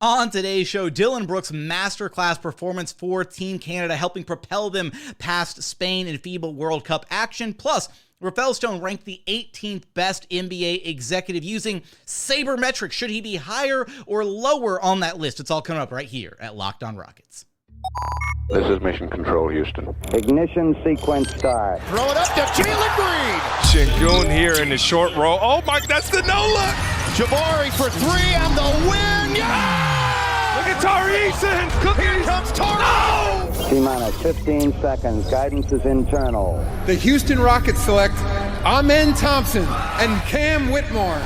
On today's show, Dillon Brooks' masterclass performance for Team Canada, helping propel them past Spain in FIBA World Cup action. Plus, Rafael Stone ranked the 18th best NBA executive using sabermetrics. Should he be higher or lower on that list? It's all coming up right here at Locked On Rockets. This is Mission Control, Houston. Ignition sequence start. Throw it up to Jalen Green. Sengun here in the short row. Oh my, that's the no look. Jabari for three and the win. Yeah! Look at Tari, Eason. Here comes Tari. No! T-minus 15 seconds. Guidance is internal. The Houston Rockets select Thompson and Cam Whitmore.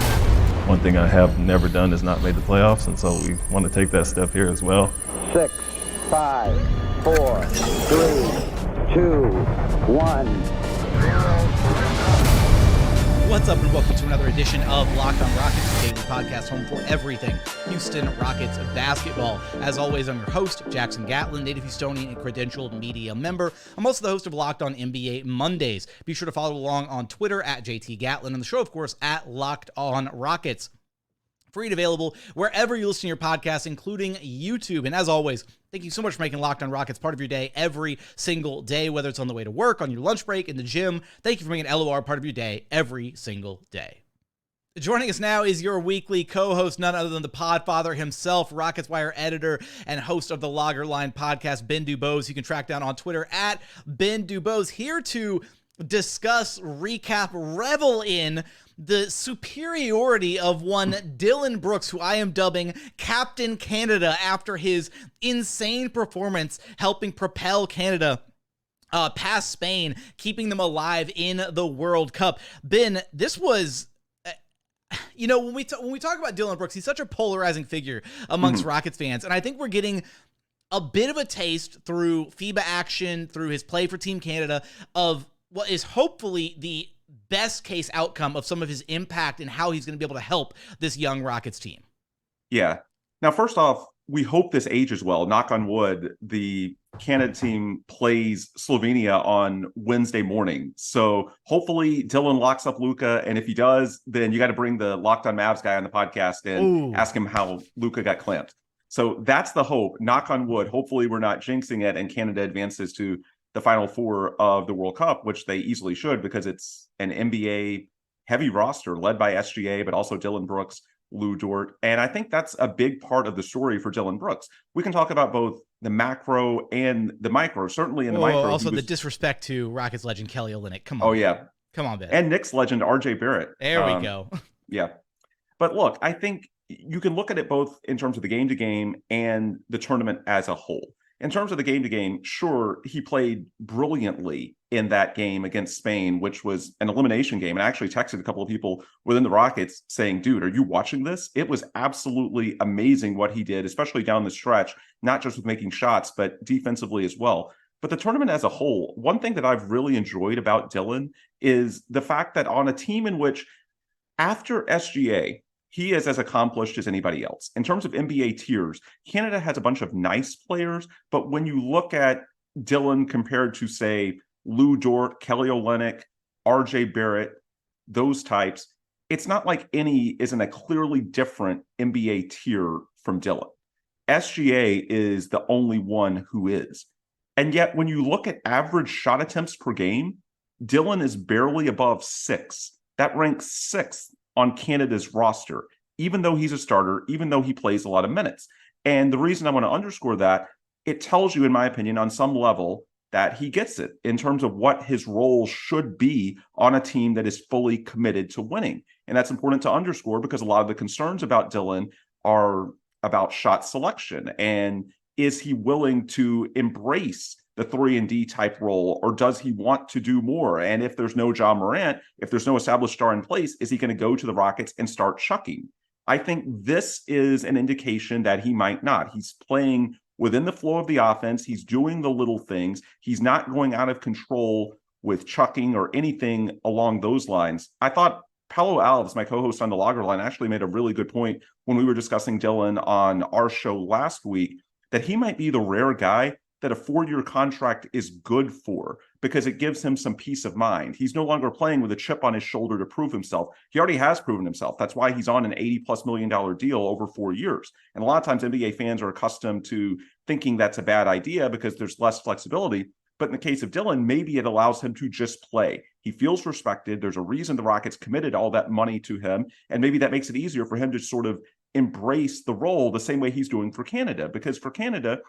One thing I have never done is not made the playoffs, and so we want to take that step here as well. 6, 5, 4, 3, 2, 1. What's up, and welcome to another edition of Locked On Rockets, the daily podcast home for everything Houston Rockets basketball. As always, I'm your host, Jackson Gatlin, native Houstonian and credentialed media member. I'm also the host of Locked On NBA Mondays. Be sure to follow along on Twitter at JT Gatlin, and the show, of course, at Locked On Rockets. Free and available wherever you listen to your podcasts, including YouTube. And as always, thank you so much for making Locked On Rockets part of your day every single day, whether it's on the way to work, on your lunch break, in the gym. Thank you for making LOR part of your day every single day. Joining us now is your weekly co-host, none other than the podfather himself, Rockets Wire editor and host of the Logger Line podcast, Ben DuBose. You can track down on Twitter at Ben DuBose, here to discuss, recap, revel in the superiority of one Dillon Brooks, who I am dubbing Captain Canada after his insane performance helping propel Canada past Spain, keeping them alive in the World Cup. Ben, this was... when we talk about Dillon Brooks, he's such a polarizing figure amongst Rockets fans, and I think we're getting a bit of a taste through FIBA action, through his play for Team Canada, of what is hopefully the best case outcome of some of his impact and how he's going to be able to help this young Rockets team. Yeah. Now, first off, we hope this ages well. Knock on wood. The Canada team plays Slovenia on Wednesday morning. So hopefully Dillon locks up Luka. And if he does, then you got to bring the Locked on Mavs guy on the podcast and ask him how Luka got clamped. So that's the hope. Knock on wood. Hopefully we're not jinxing it and Canada advances to the Final Four of the World Cup, which they easily should because it's an NBA heavy roster led by SGA, but also Dillon Brooks, Lou Dort. And I think that's a big part of the story for Dillon Brooks. We can talk about both the macro and the micro. Certainly in the micro. Also the disrespect to Rockets legend Kelly Olynyk. Come on. Oh, yeah. Come on, Ben. And Knicks legend RJ Barrett. There we go. Yeah. But look, I think you can look at it both in terms of the game-to-game and the tournament as a whole. In terms of the game-to-game, sure, he played brilliantly in that game against Spain, which was an elimination game. And I actually texted a couple of people within the Rockets saying, dude, are you watching this? It was absolutely amazing what he did, especially down the stretch, not just with making shots, but defensively as well. But the tournament as a whole, one thing that I've really enjoyed about Dillon is the fact that on a team in which after SGA, he is as accomplished as anybody else. In terms of NBA tiers, Canada has a bunch of nice players, but when you look at Dillon compared to, say, Lou Dort, Kelly Olynyk, RJ Barrett, those types, it's not like any is in a clearly different NBA tier from Dillon. SGA is the only one who is. And yet, when you look at average shot attempts per game, Dillon is barely above 6. That ranks 6th on Canada's roster, even though he's a starter, even though he plays a lot of minutes. And the reason I want to underscore that, it tells you, in my opinion, on some level, that he gets it in terms of what his role should be on a team that is fully committed to winning. And that's important to underscore because a lot of the concerns about Dillon are about shot selection. And is he willing to embrace the 3-and-D type role, or does he want to do more? And if there's no Ja Morant, if there's no established star in place, is he going to go to the Rockets and start chucking? I think this is an indication that he might not. He's playing within the flow of the offense. He's doing the little things. He's not going out of control with chucking or anything along those lines. I thought Paolo Alves, my co-host on the Logger Line, actually made a really good point when we were discussing Dillon on our show last week, that he might be the rare guy that a 4-year contract is good for, because it gives him some peace of mind. He's no longer playing with a chip on his shoulder to prove himself. He already has proven himself. That's why he's on an $80+ million deal over 4 years. And a lot of times NBA fans are accustomed to thinking that's a bad idea because there's less flexibility. But in the case of Dillon, maybe it allows him to just play. He feels respected. There's a reason the Rockets committed all that money to him. And maybe that makes it easier for him to sort of embrace the role the same way he's doing for Canada. Because for Canada,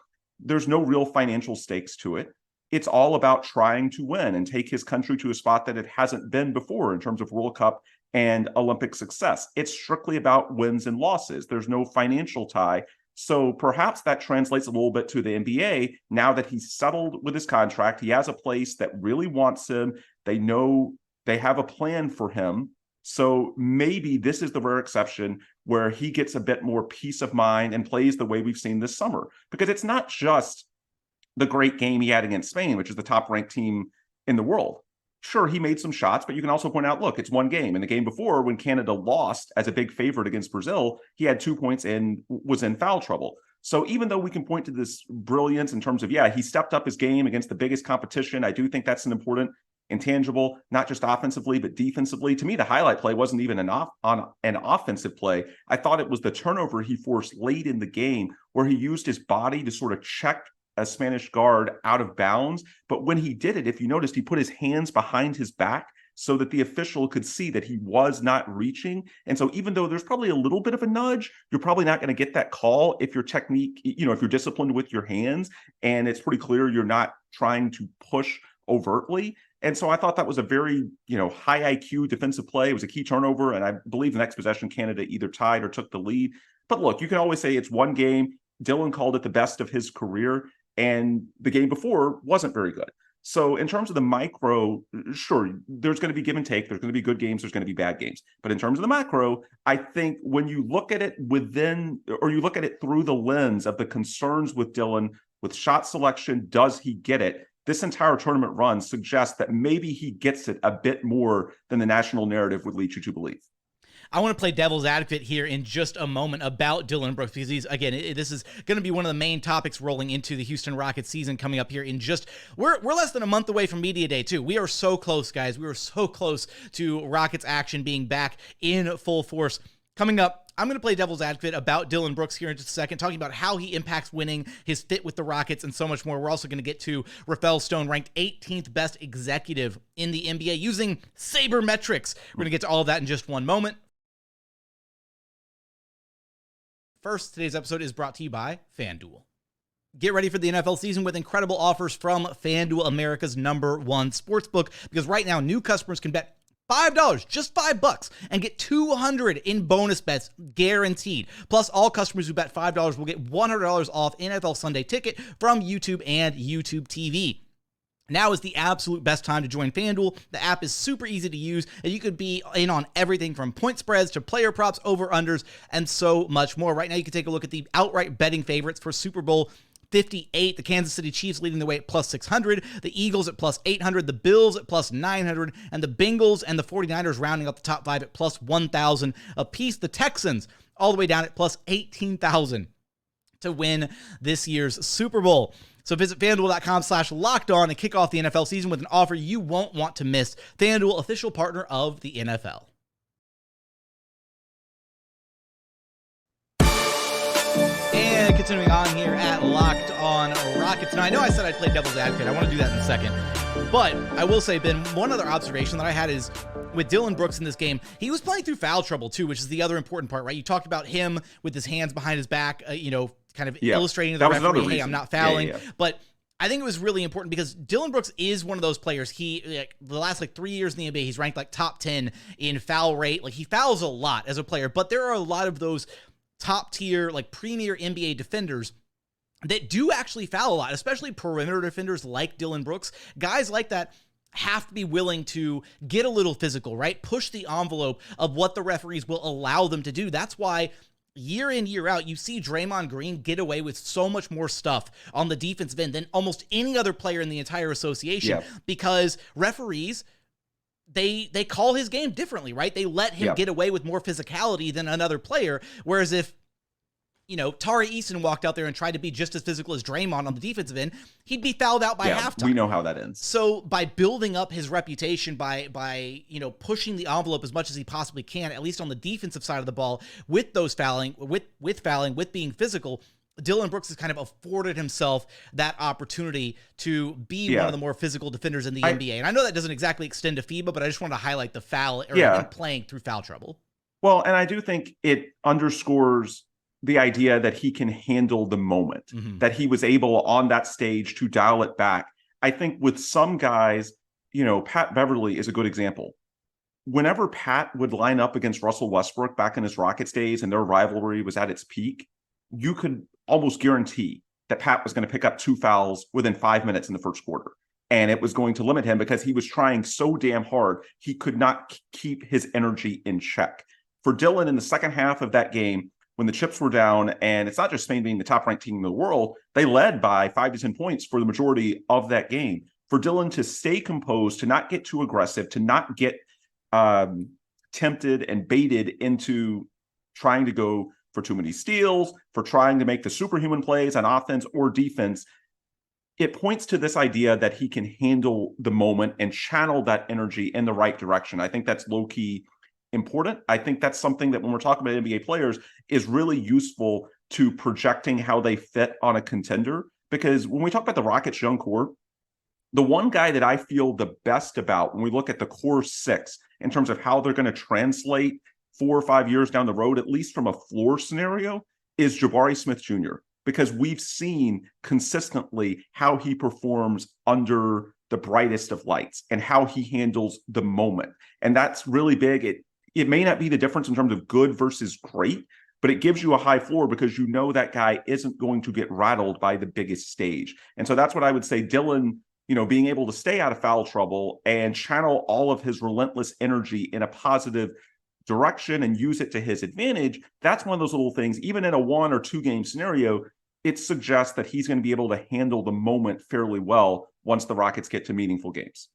there's no real financial stakes to it. It's all about trying to win and take his country to a spot that it hasn't been before in terms of World Cup and Olympic success. It's strictly about wins and losses. There's no financial tie. So perhaps that translates a little bit to the NBA. Now that he's settled with his contract, he has a place that really wants him. They know they have a plan for him. So maybe this is the rare exception where he gets a bit more peace of mind and plays the way we've seen this summer. Because it's not just the great game he had against Spain, which is the top-ranked team in the world. Sure, he made some shots, but you can also point out, look, it's one game. In the game before, when Canada lost as a big favorite against Brazil, he had 2 points and was in foul trouble. So even though we can point to this brilliance in terms of, yeah, he stepped up his game against the biggest competition, I do think that's an important intangible, not just offensively, but defensively. To me, the highlight play wasn't even on an offensive play. I thought it was the turnover he forced late in the game where he used his body to sort of check a Spanish guard out of bounds. But when he did it, if you noticed, he put his hands behind his back so that the official could see that he was not reaching. And so even though there's probably a little bit of a nudge, you're probably not going to get that call if your technique, if you're disciplined with your hands and it's pretty clear you're not trying to push overtly. And so I thought that was a very, high IQ defensive play. It was a key turnover. And I believe the next possession, Canada either tied or took the lead. But look, you can always say it's one game. Dillon called it the best of his career. And the game before wasn't very good. So in terms of the micro, sure, there's going to be give and take. There's going to be good games. There's going to be bad games. But in terms of the macro, I think when you look at it you look at it through the lens of the concerns with Dillon, with shot selection, does he get it? This entire tournament run suggests that maybe he gets it a bit more than the national narrative would lead you to believe. I want to play devil's advocate here in just a moment about Dillon Brooks because this is going to be one of the main topics rolling into the Houston Rockets season coming up here in we're less than a month away from Media Day too. We are so close, guys. We are so close to Rockets action being back in full force. Coming up, I'm going to play devil's advocate about Dillon Brooks here in just a second, talking about how he impacts winning, his fit with the Rockets, and so much more. We're also going to get to Rafael Stone, ranked 18th best executive in the NBA using sabermetrics. We're going to get to all of that in just one moment. First, today's episode is brought to you by FanDuel. Get ready for the NFL season with incredible offers from FanDuel, America's #1 sportsbook, because right now, new customers can bet $5, just $5, and get $200 in bonus bets guaranteed. Plus, all customers who bet $5 will get $100 off NFL Sunday Ticket from YouTube and YouTube TV. Now is the absolute best time to join FanDuel. The app is super easy to use, and you could be in on everything from point spreads to player props, over-unders, and so much more. Right now, you can take a look at the outright betting favorites for Super Bowl 58. The Kansas City Chiefs leading the way at plus 600, the Eagles at plus 800, the Bills at plus 900, and the Bengals and the 49ers rounding up the top 5 at plus 1,000 apiece. The Texans all the way down at plus 18,000 to win this year's Super Bowl. So visit FanDuel.com/lockedon and kick off the NFL season with an offer you won't want to miss. FanDuel, official partner of the NFL. And continuing on here at Locked On Rockets. Now, I know I said I'd play devil's advocate. I want to do that in a second. But I will say, Ben, one other observation that I had is with Dillon Brooks in this game, he was playing through foul trouble too, which is the other important part, right? You talked about him with his hands behind his back, kind of illustrating to the referee, hey, I'm not fouling. Yeah. But I think it was really important because Dillon Brooks is one of those players. The last 3 years in the NBA, he's ranked top 10 in foul rate. He fouls a lot as a player, but there are a lot of those top tier, premier NBA defenders that do actually foul a lot, especially perimeter defenders like Dillon Brooks. Guys like that have to be willing to get a little physical, right? Push the envelope of what the referees will allow them to do. That's why year in, year out, you see Draymond Green get away with so much more stuff on the defensive end than almost any other player in the entire association because referees, they call his game differently, right? They let him get away with more physicality than another player. Whereas if Tari Eason walked out there and tried to be just as physical as Draymond on the defensive end, he'd be fouled out by halftime. We know how that ends. So by building up his reputation, by pushing the envelope as much as he possibly can, at least on the defensive side of the ball, with those fouling, with being physical, Dillon Brooks has kind of afforded himself that opportunity to be one of the more physical defenders in the NBA. And I know that doesn't exactly extend to FIBA, but I just wanted to highlight the foul area playing through foul trouble. Well, and I do think it underscores the idea that he can handle the moment, that he was able on that stage to dial it back. I think with some guys, Pat Beverly is a good example. Whenever Pat would line up against Russell Westbrook back in his Rockets days and their rivalry was at its peak, you could almost guarantee that Pat was going to pick up 2 fouls within 5 minutes in the first quarter. And it was going to limit him because he was trying so damn hard, he could not keep his energy in check. For Dillon in the second half of that game, when the chips were down, and it's not just Spain being the top-ranked team in the world, they led by 5 to 10 points for the majority of that game. For Dillon to stay composed, to not get too aggressive, to not get tempted and baited into trying to go for too many steals, for trying to make the superhuman plays on offense or defense, it points to this idea that he can handle the moment and channel that energy in the right direction. I think that's low-key important. I think that's something that when we're talking about NBA players is really useful to projecting how they fit on a contender. Because when we talk about the Rockets' young core, the one guy that I feel the best about when we look at the core 6 in terms of how they're going to translate 4 or 5 years down the road, at least from a floor scenario, is Jabari Smith Jr. Because we've seen consistently how he performs under the brightest of lights and how he handles the moment. And that's really big. It may not be the difference in terms of good versus great, but it gives you a high floor because that guy isn't going to get rattled by the biggest stage. And so that's what I would say. Dillon, being able to stay out of foul trouble and channel all of his relentless energy in a positive direction and use it to his advantage, that's one of those little things, even in a 1 or 2 game scenario, it suggests that he's going to be able to handle the moment fairly well once the Rockets get to meaningful games.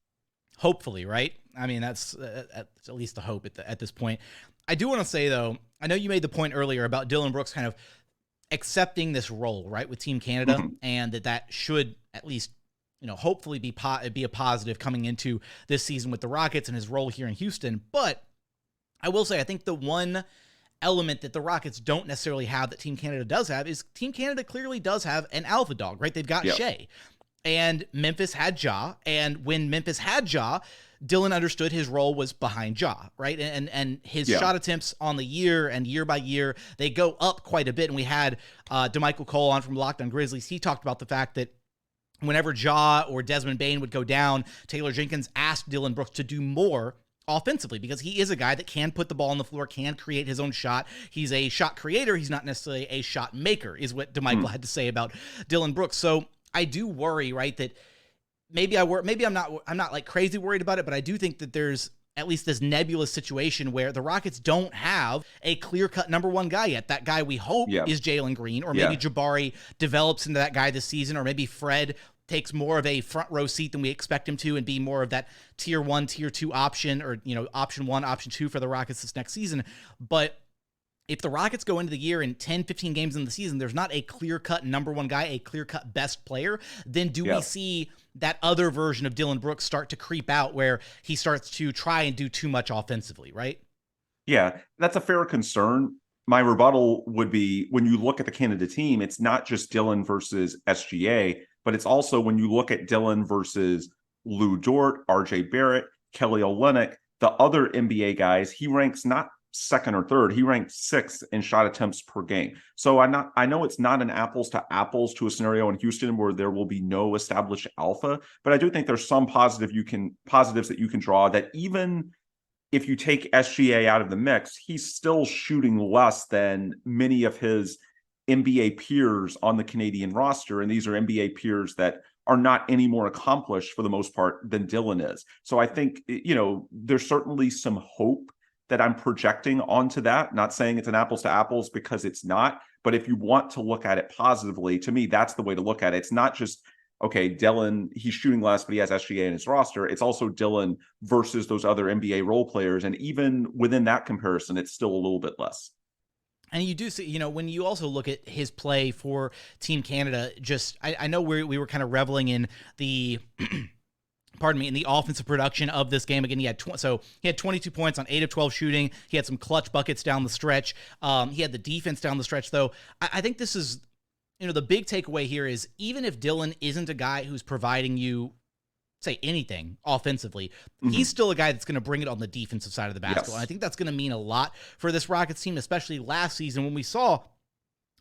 Hopefully, right? I mean, that's at least the hope at this point. I do want to say, though, I know you made the point earlier about Dillon Brooks kind of accepting this role, right, with Team Canada, and that should at least, hopefully be a positive coming into this season with the Rockets and his role here in Houston. But I will say, I think the one element that the Rockets don't necessarily have that Team Canada does have is Team Canada clearly does have an alpha dog, right? They've got Shea. And Memphis had Ja, and when Memphis had Ja, Dillon understood his role was behind Ja, right? And his shot attempts on the year and year by year, they go up quite a bit. And we had DeMichael Cole on from Locked On Grizzlies. He talked about the fact that whenever Ja or Desmond Bane would go down, Taylor Jenkins asked Dillon Brooks to do more offensively because he is a guy that can put the ball on the floor, can create his own shot. He's a shot creator. He's not necessarily a shot maker, is what DeMichael had to say about Dillon Brooks. So I do worry, right, that maybe I'm not like crazy worried about it, but I do think that there's at least this nebulous situation where the Rockets don't have a clear-cut number 1 guy yet. That guy we hope is Jalen Green, or maybe Jabari develops into that guy this season, or maybe Fred takes more of a front row seat than we expect him to and be more of that tier 1, tier 2 option, or, option 1, option 2 for the Rockets this next season. But if the Rockets go into the year in 10, 15 games in the season, there's not a clear-cut number 1 guy, a clear-cut best player, then do we see that other version of Dillon Brooks start to creep out where he starts to try and do too much offensively, right? Yeah, that's a fair concern. My rebuttal would be when you look at the Canada team, it's not just Dillon versus SGA, but it's also when you look at Dillon versus Lou Dort, RJ Barrett, Kelly Olynyk, the other NBA guys, he ranks not second or third. He ranked 6th in shot attempts per game. So I know it's not an apples to apples to a scenario in Houston where there will be no established alpha, but I do think there's some positives that you can draw that even if you take SGA out of the mix, he's still shooting less than many of his NBA peers on the Canadian roster. And these are NBA peers that are not any more accomplished for the most part than Dillon is. So I think, there's certainly some hope that I'm projecting onto that. Not saying it's an apples to apples because it's not, but if you want to look at it positively, to me, that's the way to look at it. It's not just, okay, Dillon, he's shooting less, but he has SGA in his roster. It's also Dillon versus those other NBA role players. And even within that comparison, it's still a little bit less. And you do see, when you also look at his play for Team Canada, I know we were kind of reveling in the, in the offensive production of this game. Again, he had 22 points on 8 of 12 shooting. He had some clutch buckets down the stretch. He had the defense down the stretch, though. I think this is, the big takeaway here is even if Dillon isn't a guy who's providing you, say, anything offensively, he's still a guy that's going to bring it on the defensive side of the basketball. And I think that's going to mean a lot for this Rockets team, especially last season when we saw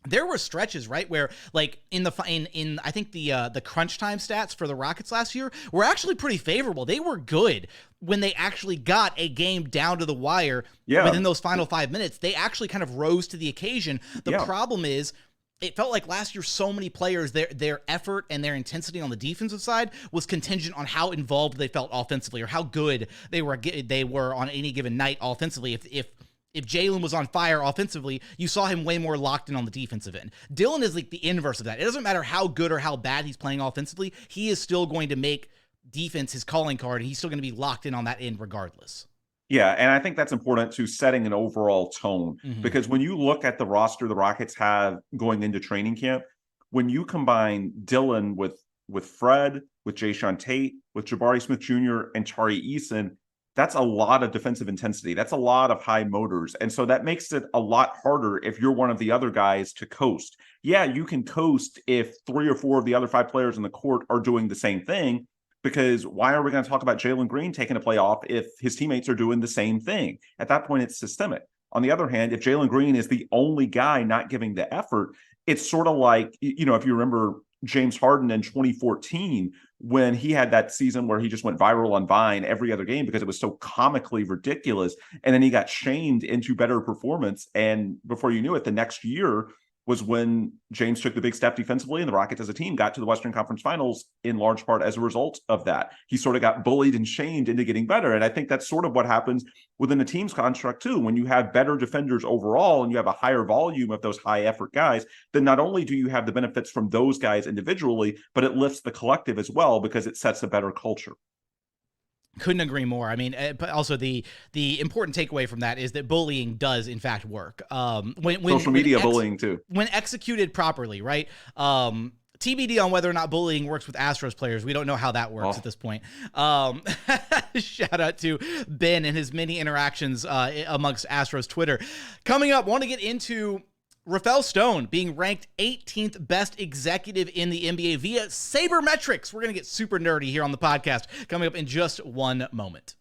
there were stretches, right, where like in I think the crunch time stats for the Rockets last year were actually pretty favorable. They were good when they actually got a game down to the wire within those final 5 minutes. They actually kind of rose to the occasion. The problem is, it felt like last year so many players, their effort and their intensity on the defensive side was contingent on how involved they felt offensively or how good they were on any given night offensively. If Jalen was on fire offensively, you saw him way more locked in on the defensive end. Dillon is like the inverse of that. It doesn't matter how good or how bad he's playing offensively. He is still going to make defense his calling card, and he's still going to be locked in on that end regardless. Yeah, and I think that's important to setting an overall tone because when you look at the roster the Rockets have going into training camp, when you combine Dillon with Fred, with Jae'Sean Tate, with Jabari Smith Jr. and Tari Eason, that's a lot of defensive intensity. That's a lot of high motors. And so that makes it a lot harder if you're one of the other guys to coast. Yeah, you can coast if 3 or 4 of the other 5 players in the court are doing the same thing. Because why are we going to talk about Jalen Green taking a play off if his teammates are doing the same thing? At that point, it's systemic. On the other hand, if Jalen Green is the only guy not giving the effort, it's sort of like, if you remember James Harden in 2014, when he had that season where he just went viral on Vine every other game because it was so comically ridiculous. And then he got shamed into better performance. And before you knew it, the next year was when James took the big step defensively and the Rockets as a team got to the Western Conference Finals in large part as a result of that. He sort of got bullied and shamed into getting better. And I think that's sort of what happens within a team's construct too. When you have better defenders overall and you have a higher volume of those high effort guys, then not only do you have the benefits from those guys individually, but it lifts the collective as well because it sets a better culture. Couldn't agree more. I mean, but also the important takeaway from that is that bullying does in fact work. Social media bullying too, when executed properly, right? TBD on whether or not bullying works with Astros players. We don't know how that works at this point. Shout out to Ben and his many interactions amongst Astros Twitter. Coming up, want to get into Rafael Stone being ranked 18th best executive in the NBA via sabermetrics. We're going to get super nerdy here on the podcast coming up in just one moment.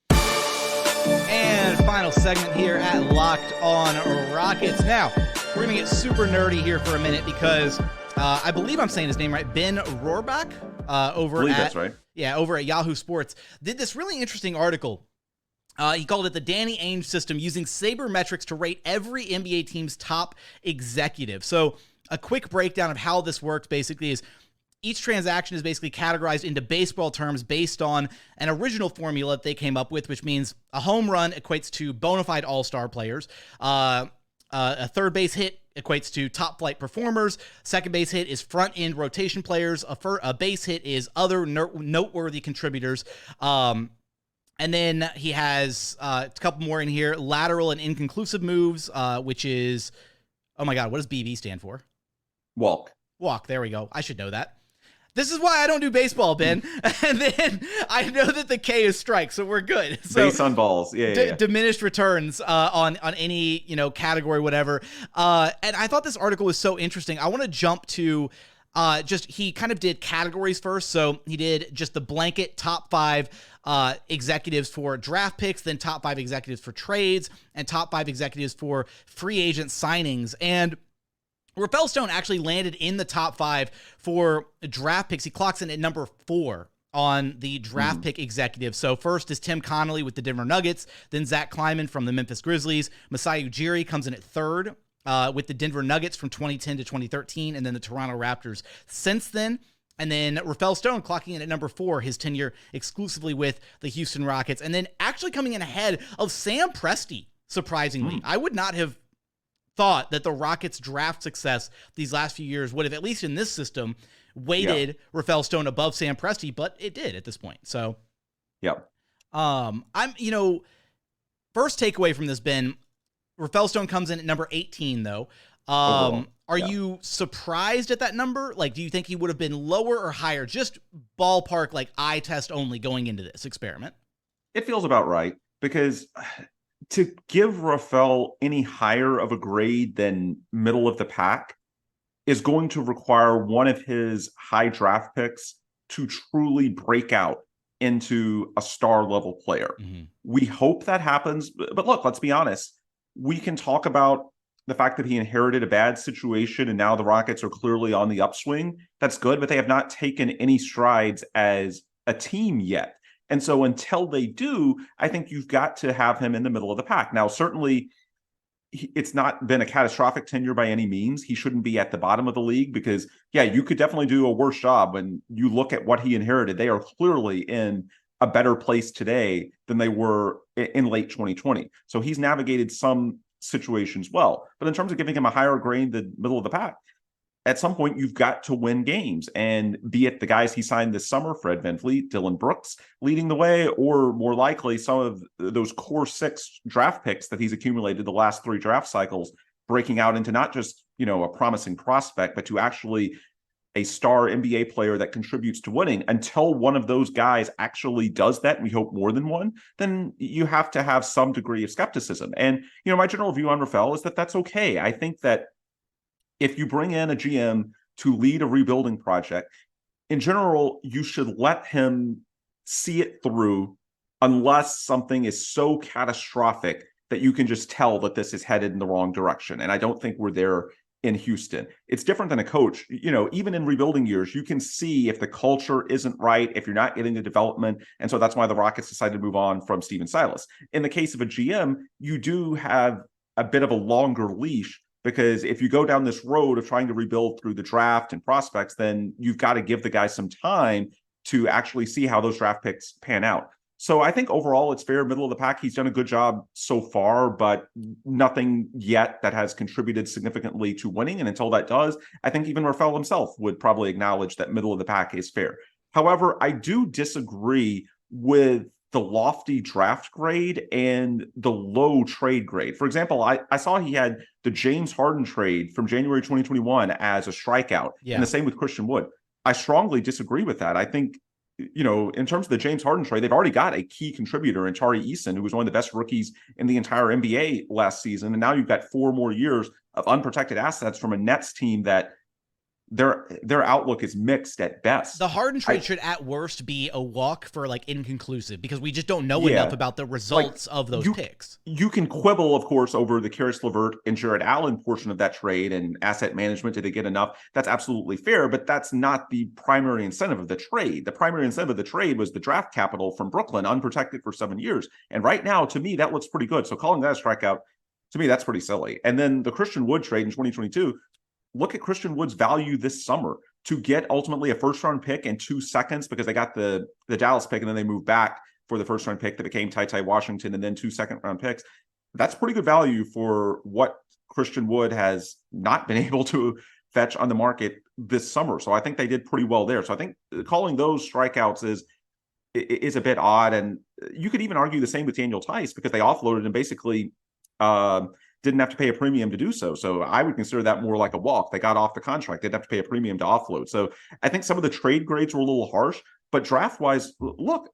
And final segment here at Locked On Rockets. Now, we're going to get super nerdy here for a minute because I believe I'm saying his name right. Ben Rohrbach that's right. Yeah, over at Yahoo Sports, did this really interesting article. He called it the Danny Ainge system, using sabermetrics to rate every NBA team's top executive. So a quick breakdown of how this works basically is each transaction is basically categorized into baseball terms based on an original formula that they came up with, which means a home run equates to bona fide all-star players. A third base hit equates to top flight performers. Second base hit is front end rotation players. A base hit is other noteworthy contributors. And then he has a couple more in here. Lateral and inconclusive moves, which is, oh my God, what does BB stand for? Walk. There we go. I should know that. This is why I don't do baseball, Ben. And then I know that the K is strike, so we're good. So base on balls. Yeah. Diminished returns on any, category, whatever. And I thought this article was so interesting. I want to jump to he kind of did categories first. So he did just the blanket top 5 executives for draft picks, then top 5 executives for trades, and top 5 executives for free agent signings. And Rafael Stone actually landed in the top 5 for draft picks. He clocks in at number 4 on the draft pick executive. So first is Tim Connolly with the Denver Nuggets, then Zach Kleiman from the Memphis Grizzlies. Masai Ujiri comes in at 3rd with the Denver Nuggets from 2010 to 2013, and then the Toronto Raptors since then. And then Rafael Stone clocking in at number 4, his tenure exclusively with the Houston Rockets. And then actually coming in ahead of Sam Presti, surprisingly. I would not have thought that the Rockets' draft success these last few years would have, at least in this system, weighted Rafael Stone above Sam Presti, but it did at this point. So, yeah. First takeaway from this, Ben, Rafael Stone comes in at number 18, though. Are you surprised at that number? Like, do you think he would have been lower or higher? Just ballpark, like eye test only going into this experiment. It feels about right, because to give Rafael any higher of a grade than middle of the pack is going to require one of his high draft picks to truly break out into a star level player. Mm-hmm. We hope that happens. But look, let's be honest. We can talk about the fact that he inherited a bad situation and now the Rockets are clearly on the upswing. That's good, but they have not taken any strides as a team yet. And so until they do, I think you've got to have him in the middle of the pack. Now, certainly, it's not been a catastrophic tenure by any means. He shouldn't be at the bottom of the league because, you could definitely do a worse job. When you look at what he inherited, they are clearly in a better place today than they were in late 2020. So he's navigated some situations well. But in terms of giving him a higher grade than middle of the pack, at some point you've got to win games, and be it the guys he signed this summer, Fred VanVleet, Dillon Brooks leading the way, or more likely some of those core 6 draft picks that he's accumulated the last 3 draft cycles, breaking out into not just, a promising prospect, but to actually a star NBA player that contributes to winning. Until one of those guys actually does that, and we hope more than one, then you have to have some degree of skepticism. And, my general view on Rafael is that that's okay. I think that if you bring in a GM to lead a rebuilding project, in general, you should let him see it through unless something is so catastrophic that you can just tell that this is headed in the wrong direction. And I don't think we're there in Houston. It's different than a coach. Even in rebuilding years, you can see if the culture isn't right, if you're not getting the development. And so that's why the Rockets decided to move on from Stephen Silas. In the case of a GM, you do have a bit of a longer leash, because if you go down this road of trying to rebuild through the draft and prospects, then you've got to give the guys some time to actually see how those draft picks pan out. So I think overall it's fair, middle of the pack. He's done a good job so far, but nothing yet that has contributed significantly to winning. And until that does, I think even Rafael himself would probably acknowledge that middle of the pack is fair. However, I do disagree with the lofty draft grade and the low trade grade. For example, I saw he had the James Harden trade from January 2021 as a strikeout, and the same with Christian Wood. I strongly disagree with that. I think, in terms of the James Harden trade, they've already got a key contributor in Tari Eason, who was one of the best rookies in the entire NBA last season. And now you've got 4 more years of unprotected assets from a Nets team that their outlook is mixed at best. The Harden trade should at worst be a walk for inconclusive, because we just don't know enough about the results of those picks. You can quibble, of course, over the Karis LeVert and Jared Allen portion of that trade and asset management. Did they get enough? That's absolutely fair, but that's not the primary incentive of the trade. The primary incentive of the trade was the draft capital from Brooklyn, unprotected for 7 years. And right now, to me, that looks pretty good. So calling that a strikeout, to me, that's pretty silly. And then the Christian Wood trade in 2022, look at Christian Wood's value this summer to get ultimately a first-round pick and 2 seconds, because they got the Dallas pick and then they moved back for the first-round pick that became Ty Washington, and then 2 second-round picks. That's pretty good value for what Christian Wood has not been able to fetch on the market this summer. So I think they did pretty well there. So I think calling those strikeouts is a bit odd. And you could even argue the same with Daniel Tice, because they offloaded and basically didn't have to pay a premium to do so. So I would consider that more like a walk. They got off the contract. They didn't have to pay a premium to offload. So I think some of the trade grades were a little harsh, but draft-wise, look,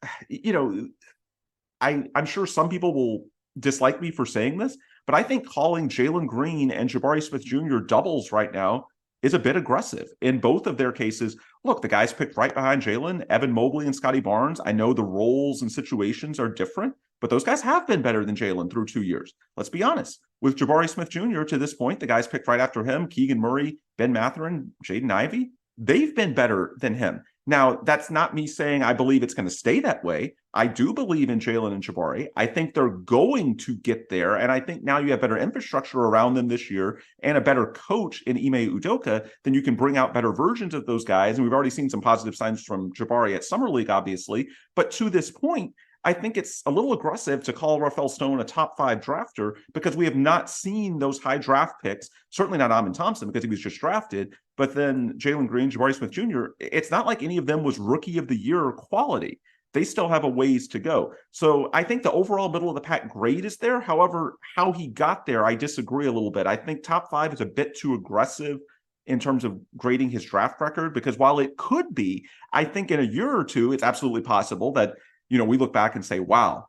I'm sure some people will dislike me for saying this, but I think calling Jalen Green and Jabari Smith Jr. doubles right now is a bit aggressive. In both of their cases, look, the guys picked right behind Jalen, Evan Mobley and Scotty Barnes. I know the roles and situations are different, but those guys have been better than Jalen through 2 years. Let's be honest. With Jabari Smith Jr. to this point, the guys picked right after him, Keegan Murray, Ben Mathurin, Jaden Ivey, they've been better than him. Now, that's not me saying I believe it's going to stay that way. I do believe in Jalen and Jabari. I think they're going to get there. And I think now you have better infrastructure around them this year and a better coach in Ime Udoka, then you can bring out better versions of those guys. And we've already seen some positive signs from Jabari at Summer League, obviously. But to this point, I think it's a little aggressive to call Rafael Stone a top 5 drafter, because we have not seen those high draft picks, certainly not Amen Thompson because he was just drafted, but then Jalen Green, Jabari Smith Jr., it's not like any of them was rookie of the year quality. they still have a ways to go. So I think the overall middle of the pack grade is there. However, how he got there, I disagree a little bit. I think top 5 is a bit too aggressive in terms of grading his draft record, because while it could be, I think in a year or two, it's absolutely possible that, we look back and say, wow,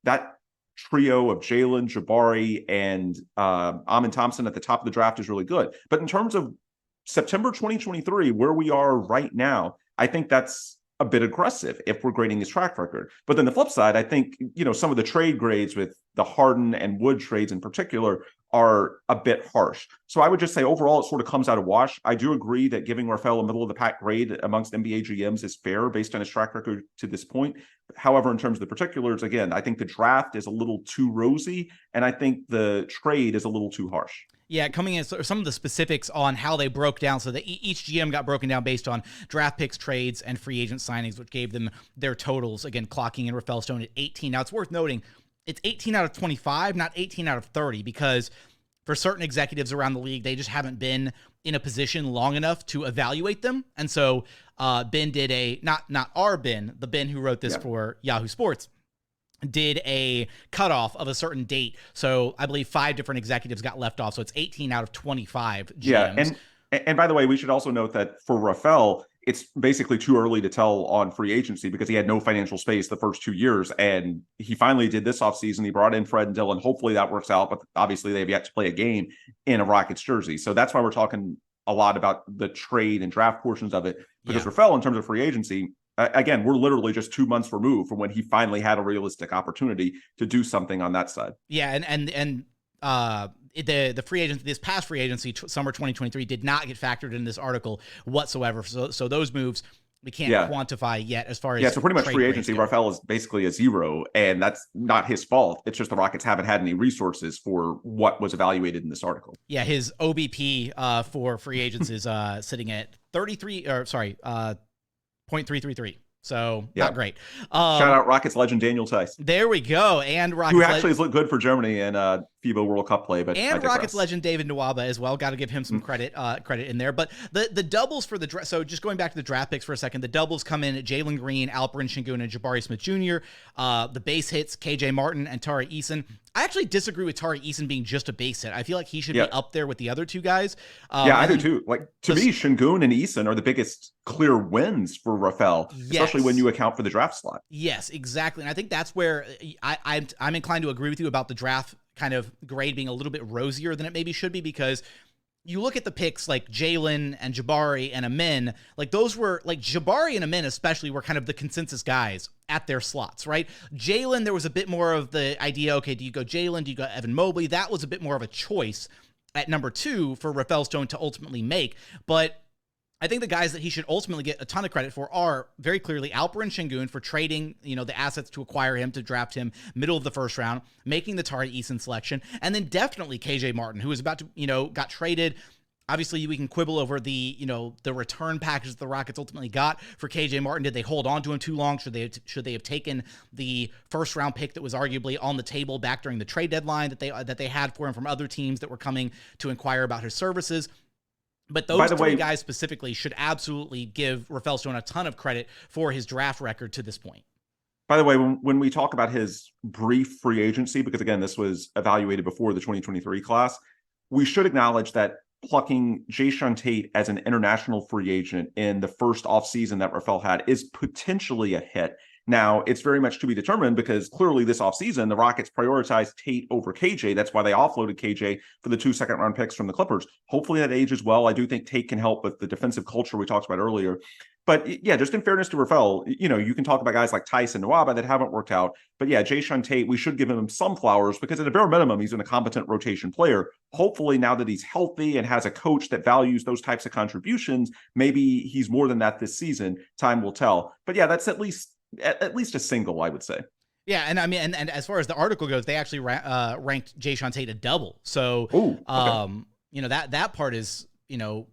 that trio of Jalen, Jabari, and Amin Thompson at the top of the draft is really good. But in terms of September 2023, where we are right now, I think that's a bit aggressive if we're grading his track record. But then the flip side, I think, some of the trade grades with the Harden and Wood trades in particular are a bit harsh. So I would just say overall, it sort of comes out of wash. I do agree that giving Rafael a middle of the pack grade amongst NBA GMs is fair based on his track record to this point. However, in terms of the particulars, again, I think the draft is a little too rosy, and I think the trade is a little too harsh. Yeah, coming in, so some of the specifics on how they broke down. So that each GM got broken down based on draft picks, trades, and free agent signings, which gave them their totals. Again, clocking in Rafael Stone at 18. Now, it's worth noting, it's 18 out of 25, not 18 out of 30, because for certain executives around the league, they just haven't been in a position long enough to evaluate them. And so Ben did not our Ben, the Ben who wrote this for Yahoo Sports, did a cutoff of a certain date. So I believe 5 different executives got left off. So it's 18 out of 25 GMs. Yeah, and by the way, we should also note that for Rafael, it's basically too early to tell on free agency because he had no financial space the first 2 years. And he finally did this offseason. He brought in Fred and Dillon. Hopefully that works out, but obviously they have yet to play a game in a Rockets jersey. So that's why we're talking a lot about the trade and draft portions of it, because Rafael, in terms of free agency, again, we're literally just 2 months removed from when he finally had a realistic opportunity to do something on that side. Yeah, and the free agent, this past free agency, summer 2023, did not get factored in this article whatsoever. So those moves we can't quantify yet as far as so pretty much free agency. Rafael is basically a zero, and that's not his fault. It's just the Rockets haven't had any resources for what was evaluated in this article. Yeah, his OBP for free agents is sitting at 0.333. So not great. Shout out Rockets legend Daniel Tice. There we go. And Rockets who actually has looked good for Germany in FIBA World Cup play. But and Rockets legend David Nwaba as well. Got to give him some credit in there. But the doubles for the draft. So just going back to the draft picks for a second, the doubles come in at Jalen Green, Alperen Sengun, and Jabari Smith Jr. The base hits, KJ Martin and Tari Eason. I actually disagree with Tari Eason being just a base hit. I feel like he should be up there with the other two guys. I do too. Like to me, Sengun and Eason are the biggest clear wins for Rafael, especially when you account for the draft slot. Yes, exactly. And I think that's where I'm inclined to agree with you about the draft kind of grade being a little bit rosier than it maybe should be, because you look at the picks like Jalen and Jabari and Amin, like those were like Jabari and Amin especially were kind of the consensus guys at their slots, right? Jalen, there was a bit more of the idea, okay, do you go Jalen? Do you go Evan Mobley? That was a bit more of a choice at number 2 for Rafael Stone to ultimately make. But I think the guys that he should ultimately get a ton of credit for are very clearly Alperen Sengun for trading, the assets to acquire him, to draft him middle of the first round, making the Tari Eason selection, and then definitely KJ Martin, who was about to, got traded. Obviously, we can quibble over the return package that the Rockets ultimately got for KJ Martin. Did they hold on to him too long? Should they have taken the first round pick that was arguably on the table back during the trade deadline that they had for him from other teams that were coming to inquire about his services? But those three guys specifically should absolutely give Rafael Stone a ton of credit for his draft record to this point. By the way, when we talk about his brief free agency, because again, this was evaluated before the 2023 class, we should acknowledge that plucking Jae'Sean Tate as an international free agent in the first offseason that Rafael had is potentially a hit. Now, it's very much to be determined because clearly this offseason, the Rockets prioritized Tate over KJ. That's why they offloaded KJ for the 2 second-round picks from the Clippers. Hopefully that ages well. I do think Tate can help with the defensive culture we talked about earlier. But yeah, just in fairness to Rafael, you can talk about guys like Tice and Nwaba that haven't worked out. But yeah, Jae'Sean Tate, we should give him some flowers because at a bare minimum, he's a competent rotation player. Hopefully now that he's healthy and has a coach that values those types of contributions, maybe he's more than that this season. Time will tell. But yeah, that's at least a single, I would say. Yeah, and I mean, and as far as the article goes, they actually ranked Jae'Sean Tate a double. So, that part is,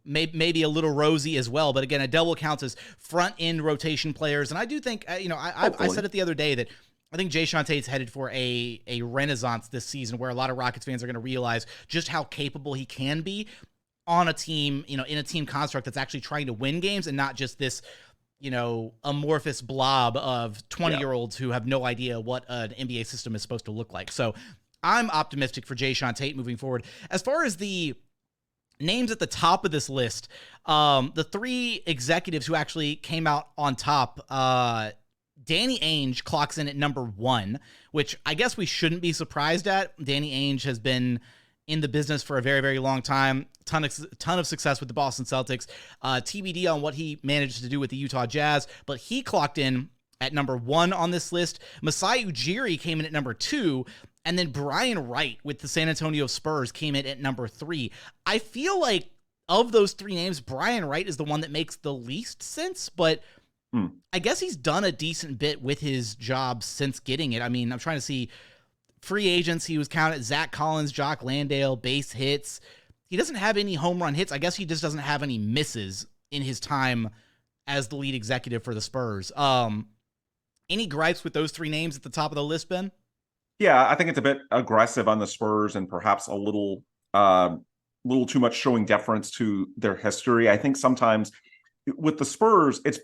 maybe a little rosy as well. But again, a double counts as front end rotation players. And I do think, I said it the other day that I think Jae'Sean Tate's headed for a renaissance this season, where a lot of Rockets fans are going to realize just how capable he can be on a team, in a team construct that's actually trying to win games and not just this amorphous blob of 20-year-olds who have no idea what an NBA system is supposed to look like. So I'm optimistic for Jae'Sean Tate moving forward. As far as the names at the top of this list, the three executives who actually came out on top, Danny Ainge clocks in at number 1, which I guess we shouldn't be surprised at. Danny Ainge has been in the business for a very, very long time. Ton of success with the Boston Celtics. TBD on what he managed to do with the Utah Jazz, but he clocked in at number 1 on this list. Masai Ujiri came in at number 2, and then Brian Wright with the San Antonio Spurs came in at number 3. I feel like of those 3 names, Brian Wright is the one that makes the least sense, but I guess he's done a decent bit with his job since getting it. I mean, I'm trying to see free agents. He was counted Zach Collins, Jock Landale, base hits. He doesn't have any home run hits. I guess he just doesn't have any misses in his time as the lead executive for the Spurs. Any gripes with those 3 names at the top of the list, Ben? Yeah, I think it's a bit aggressive on the Spurs and perhaps a little too much showing deference to their history. I think sometimes with the Spurs, it's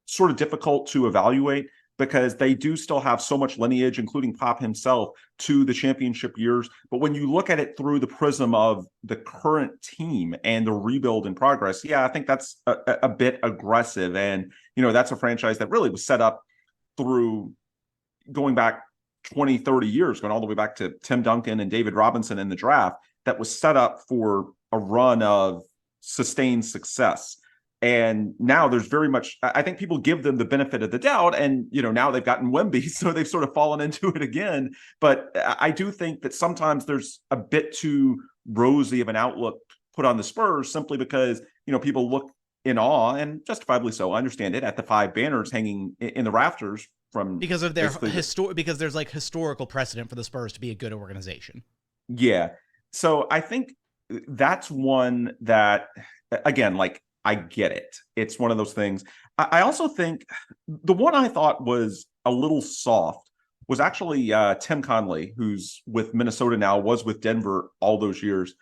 sort of difficult to evaluate because they do still have so much lineage, including Pop himself, to the championship years. But when you look at it through the prism of the current team and the rebuild in progress, yeah, I think that's a bit aggressive. And, that's a franchise that really was set up through going back 20, 30 years, going all the way back to Tim Duncan and David Robinson in the draft, that was set up for a run of sustained success. And now there's very much, I think people give them the benefit of the doubt. And, now they've gotten Wemby, so they've sort of fallen into it again. But I do think that sometimes there's a bit too rosy of an outlook put on the Spurs simply because, people look in awe, and justifiably so, I understand it, at the 5 banners hanging in the rafters from because of their because there's like historical precedent for the Spurs to be a good organization. Yeah. So I think that's one that, again, like, I get it. It's one of those things. I also think the one I thought was a little soft was actually Tim Connelly, who's with Minnesota now, was with Denver all those years.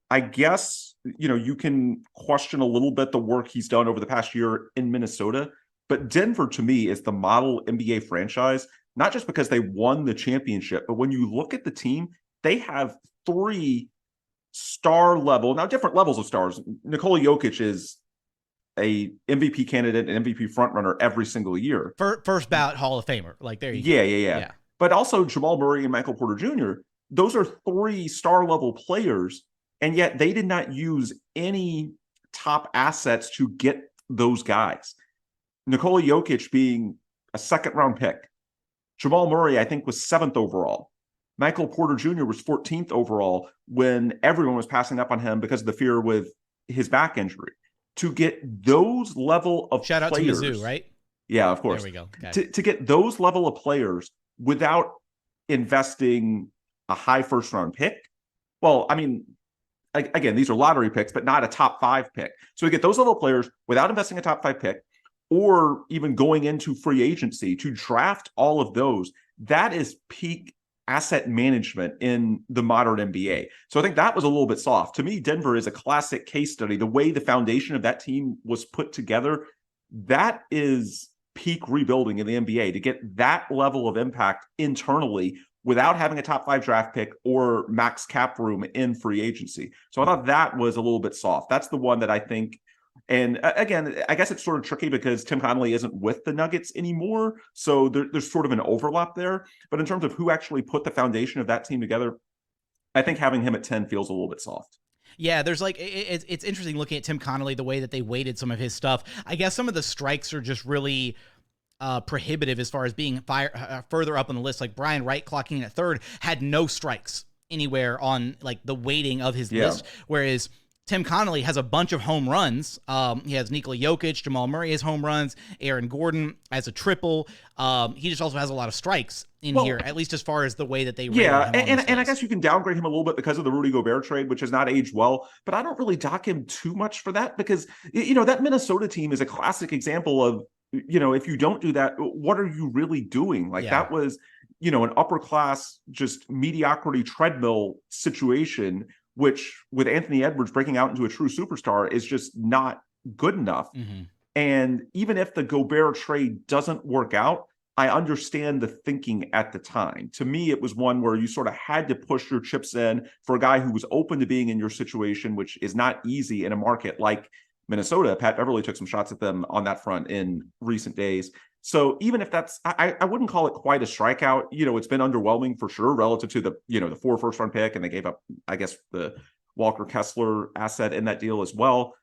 I guess, you can question a little bit the work he's done over the past year in Minnesota, but Denver to me is the model NBA franchise, not just because they won the championship, but when you look at the team, they have 3 star level, now different levels of stars. Nikola Jokic is a MVP candidate and MVP frontrunner every single year. First ballot Hall of Famer. Like, there you go. Yeah. But also Jamal Murray and Michael Porter Jr., those are 3 star level players, and yet they did not use any top assets to get those guys. Nikola Jokic being a 2nd round pick. Jamal Murray, I think, was 7th overall. Michael Porter Jr. was 14th overall when everyone was passing up on him because of the fear with his back injury. To get those level of shout players, out to Mizzou, right? Yeah, of course. There we go. To get those level of players without investing a high 1st round pick. Well, I mean, again, these are lottery picks, but not a top 5 pick. So we get those level of players without investing a top 5 pick, or even going into free agency to draft all of those. That is peak asset management in the modern NBA. So I think that was a little bit soft. To me, Denver is a classic case study. The way the foundation of that team was put together, that is peak rebuilding in the NBA, to get that level of impact internally without having a top 5 draft pick or max cap room in free agency. So I thought that was a little bit soft. That's the one that I think. And again, I guess it's sort of tricky because Tim Connelly isn't with the Nuggets anymore. So there's sort of an overlap there. But in terms of who actually put the foundation of that team together, I think having him at 10 feels a little bit soft. Yeah, there's like, it's interesting looking at Tim Connelly, the way that they weighted some of his stuff. I guess some of the strikes are just really prohibitive as far as being further up on the list. Like Brian Wright clocking in at 3rd had no strikes anywhere on like the weighting of his list. Whereas Tim Connelly has a bunch of home runs. He has Nikola Jokic, Jamal Murray has home runs, Aaron Gordon has a triple. He just also has a lot of strikes in here, at least as far as the way that they rate him. And I guess you can downgrade him a little bit because of the Rudy Gobert trade, which has not aged well. But I don't really dock him too much for that because, that Minnesota team is a classic example of, if you don't do that, what are you really doing? Like that was, an upper class, just mediocrity treadmill situation, which with Anthony Edwards breaking out into a true superstar is just not good enough. And even if the Gobert trade doesn't work out, I understand the thinking at the time. To me, it was one where you sort of had to push your chips in for a guy who was open to being in your situation, which is not easy in a market like Minnesota. Pat Beverly took some shots at them on that front in recent days. So even if that's, I wouldn't call it quite a strikeout. It's been underwhelming for sure relative to the 4 first-round pick, and they gave up, I guess, the Walker Kessler asset in that deal as well.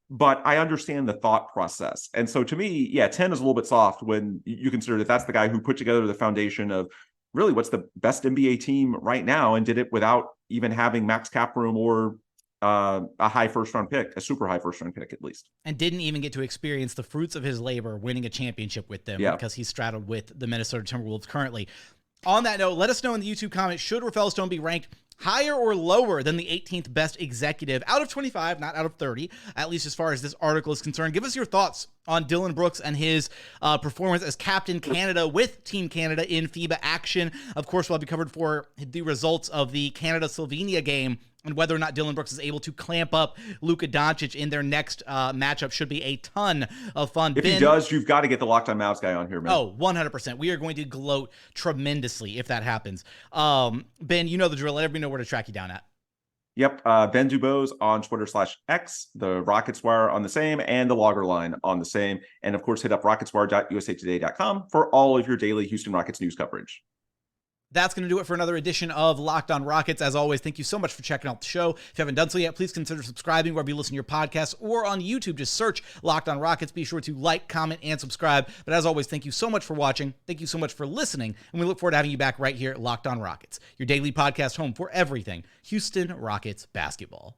But I understand the thought process. And so to me, 10 is a little bit soft when you consider that that's the guy who put together the foundation of really what's the best NBA team right now, and did it without even having max cap room or a high first-round pick, a super high first-round pick at least. And didn't even get to experience the fruits of his labor winning a championship with them because he's straddled with the Minnesota Timberwolves currently. On that note, let us know in the YouTube comments, should Rafael Stone be ranked higher or lower than the 18th best executive out of 25, not out of 30, at least as far as this article is concerned. Give us your thoughts on Dillon Brooks and his performance as Captain Canada with Team Canada in FIBA action. Of course, we'll be covered for the results of the Canada-Slovenia game and whether or not Dillon Brooks is able to clamp up Luka Doncic in their next matchup. Should be a ton of fun. If he does, you've got to get the Locked On Mavs guy on here, man. Oh, 100%. We are going to gloat tremendously if that happens. Ben, you know the drill. Let everybody know where to track you down at. Yep. Ben DuBose on Twitter/X, the Rockets Wire on the same, and the Logger Line on the same. And of course, hit up rocketswire.usatoday.com for all of your daily Houston Rockets news coverage. That's going to do it for another edition of Locked On Rockets. As always, thank you so much for checking out the show. If you haven't done so yet, please consider subscribing wherever you listen to your podcasts or on YouTube. Just search Locked On Rockets. Be sure to like, comment, and subscribe. But as always, thank you so much for watching. Thank you so much for listening. And we look forward to having you back right here at Locked On Rockets, your daily podcast home for everything Houston Rockets basketball.